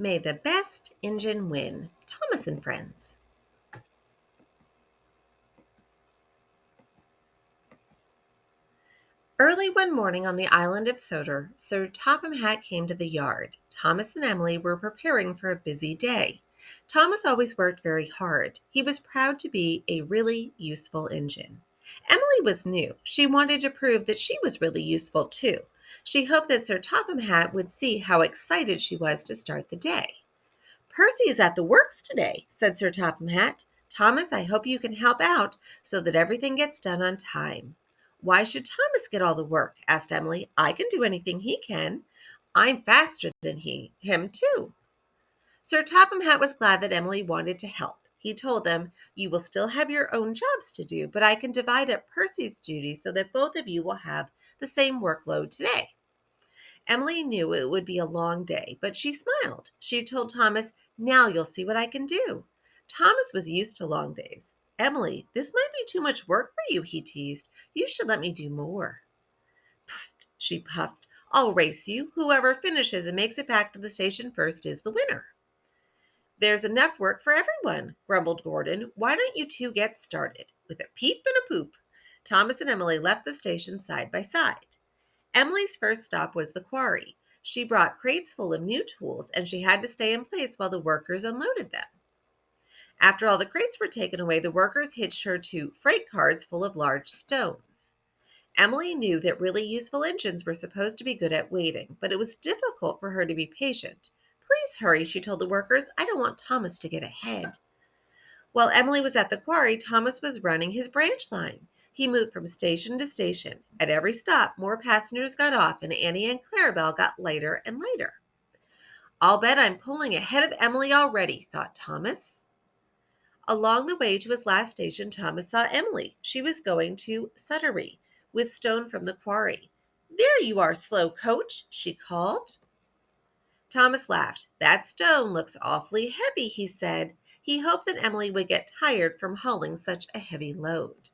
May the best engine win. Thomas and Friends. Early one morning on the island of Soder, Sir Topham Hatt came to the yard. Thomas and Emily were preparing for a busy day. Thomas always worked very hard. He was proud to be a really useful engine. Emily was new. She wanted to prove that she was really useful too. She hoped that Sir Topham Hatt would see how excited she was to start the day. "Percy is at the works today," said Sir Topham Hatt. "Thomas, I hope you can help out so that everything gets done on time." "Why should Thomas get all the work?" asked Emily. "I can do anything he can. I'm faster than him too." Sir Topham Hatt was glad that Emily wanted to help. He told them, "You will still have your own jobs to do, but I can divide up Percy's duties so that both of you will have the same workload today." Emily knew it would be a long day, but she smiled. She told Thomas, "Now you'll see what I can do." Thomas was used to long days. "Emily, this might be too much work for you," he teased. "You should let me do more." "Pfft," she puffed. "I'll race you. Whoever finishes and makes it back to the station first is the winner." "There's enough work for everyone," grumbled Gordon. "Why don't you two get started?" With a peep and a poop, Thomas and Emily left the station side by side. Emily's first stop was the quarry. She brought crates full of new tools, and she had to stay in place while the workers unloaded them. After all the crates were taken away, the workers hitched her to freight cars full of large stones. Emily knew that really useful engines were supposed to be good at waiting, but it was difficult for her to be patient. "Please hurry," she told the workers. "I don't want Thomas to get ahead." While Emily was at the quarry, Thomas was running his branch line. He moved from station to station. At every stop, more passengers got off, and Annie and Clarabelle got lighter and lighter. "I'll bet I'm pulling ahead of Emily already," thought Thomas. Along the way to his last station, Thomas saw Emily. She was going to Suttery with stone from the quarry. "There you are, slow coach," she called. Thomas laughed. "That stone looks awfully heavy," he said. He hoped that Emily would get tired from hauling such a heavy load.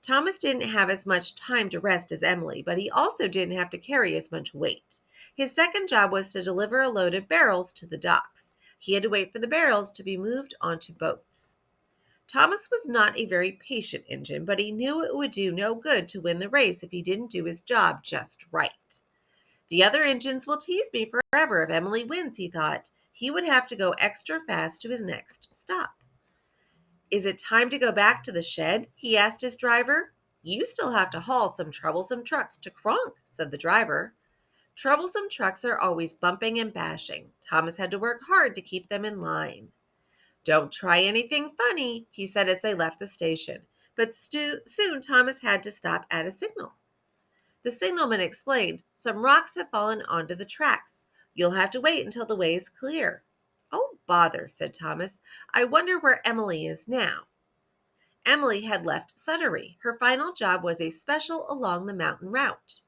Thomas didn't have as much time to rest as Emily, but he also didn't have to carry as much weight. His second job was to deliver a load of barrels to the docks. He had to wait for the barrels to be moved onto boats. Thomas was not a very patient engine, but he knew it would do no good to win the race if he didn't do his job just right. "The other engines will tease me forever if Emily wins," he thought. He would have to go extra fast to his next stop. "Is it time to go back to the shed?" he asked his driver. "You still have to haul some troublesome trucks to Kronk," said the driver. Troublesome trucks are always bumping and bashing. Thomas had to work hard to keep them in line. "Don't try anything funny," he said as they left the station. But soon Thomas had to stop at a signal. The signalman explained, "Some rocks have fallen onto the tracks. You'll have to wait until the way is clear." "Oh, bother," said Thomas. "I wonder where Emily is now." Emily had left Suttery. Her final job was a special along the mountain route.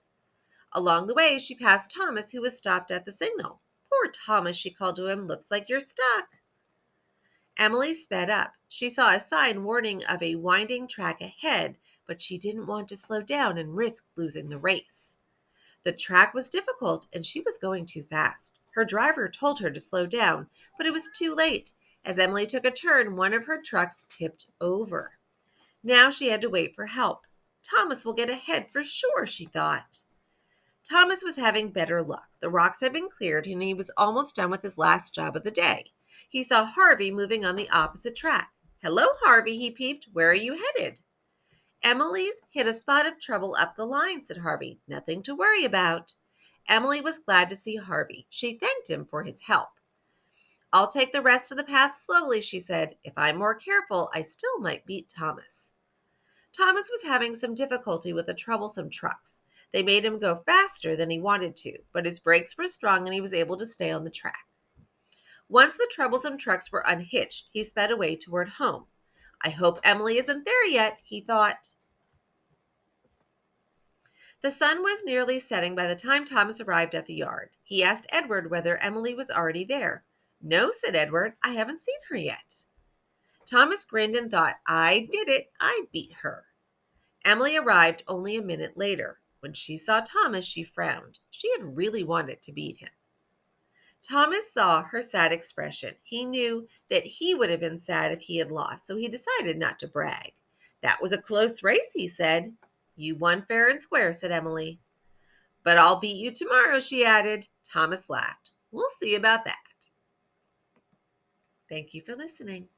Along the way, she passed Thomas, who was stopped at the signal. "Poor Thomas," she called to him. "Looks like you're stuck." Emily sped up. She saw a sign warning of a winding track ahead, but she didn't want to slow down and risk losing the race. The track was difficult, and she was going too fast. Her driver told her to slow down, but it was too late. As Emily took a turn, one of her trucks tipped over. Now she had to wait for help. "Thomas will get ahead for sure," she thought. Thomas was having better luck. The rocks had been cleared, and he was almost done with his last job of the day. He saw Harvey moving on the opposite track. "Hello, Harvey," he peeped. "Where are you headed?" "Emily's hit a spot of trouble up the line," said Harvey. "Nothing to worry about." Emily was glad to see Harvey. She thanked him for his help. "I'll take the rest of the path slowly," she said. "If I'm more careful, I still might beat Thomas." Thomas was having some difficulty with the troublesome trucks. They made him go faster than he wanted to, but his brakes were strong and he was able to stay on the track. Once the troublesome trucks were unhitched, he sped away toward home. "I hope Emily isn't there yet," he thought. The sun was nearly setting by the time Thomas arrived at the yard. He asked Edward whether Emily was already there. "No," said Edward, "I haven't seen her yet." Thomas grinned and thought, "I did it. I beat her." Emily arrived only a minute later. When she saw Thomas, she frowned. She had really wanted to beat him. Thomas saw her sad expression. He knew that he would have been sad if he had lost, so he decided not to brag. That was a close race, he said. You won fair and square, said Emily. But I'll beat you tomorrow, she added. Thomas laughed. We'll see about that. Thank you for listening.